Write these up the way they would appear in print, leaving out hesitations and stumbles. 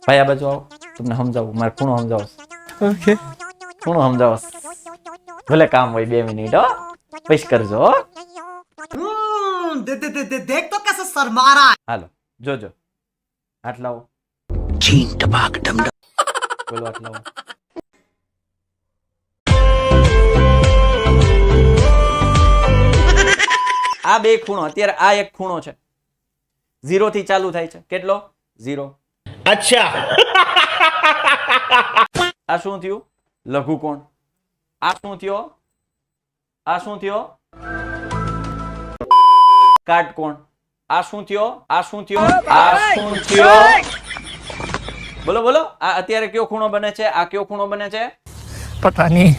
ભાઈ આ બાજુ આવો, તમને સમજાવું, મારે ખૂણો સમજાવો. ઓકે ખૂણો સમજાવો. ભલે કામ હોય 2 મિનિટ હો, પછી કરજો હો. देख तो कैसे शर्मा रहा है. હાલો જોજો. હાથ લાવો. બોલો હાથ લાવો. આ બે ખૂણો, અત્યારે આ એક ખૂણો છે, 0 થી ચાલુ થાય છે. કેટલો? 0. અચ્છા આ શું થયું? લઘુકોણ. આ શું થયો? આ શું થયો? કાટકોણ. આ શું થયો? આ શું થયો? આ શું થયો? બોલો બોલો. આ અત્યારે કયો ખૂણો બને છે? આ કયો ખૂણો બને છે? પતા નહીં.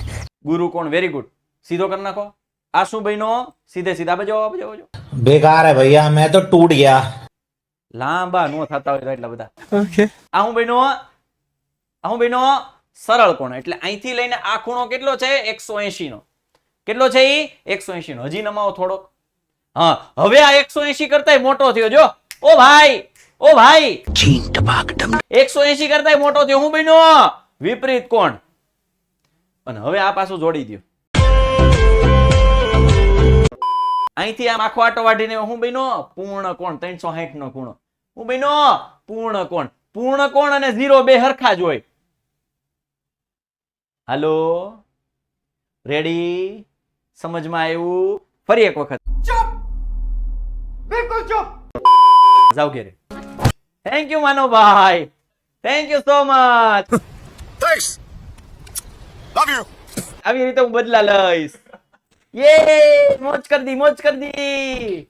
ગુરુકોણ. Very good. સીધો કરી નાખો. આ શું બન્યો? સીધે સીધા બજો બજો બજો. बेकार है भैया, मैं तो टूट गया. લાંબા નો થતા હોય તો એટલા બધા. ઓકે આ હું બન્યો? આ હું બન્યો? સરળ કોણ. એટલે અહીંથી લઈને આ ખૂણો કેટલો છે? 180 નો. કેટલો છે ઈ? 180 નો. હજી નમાવો થોડોક. હા, હવે આ 180 કરતાય મોટો થયો. જો ઓ ભાઈ, ઓ ભાઈ, 180 કરતાય મોટો થયો. હું બન્યો? વિપરીત કોણ. અને હવે આ પાછું જોડી દો. અહીંથી આમ આખો આટો વાઢીને હું બન્યો? પૂર્ણ કોણ. 360 નો ખૂણો. હું બન્યો? પૂર્ણ કોણ. પૂર્ણ કોણ અને 0 બે હરખા જ હોય. હાલો, રેડી? સમજમાં આવ્યું? ફરી એક વખત. बिल्कुल चुप. જાવ ઘેરે. થેન્ક યુ માનવભાઈ, thank you so much. Thanks. Love you. આવી રીતે હું બદલા લઈશ. યે, મોજ કરી દી, મોજ કરી દી.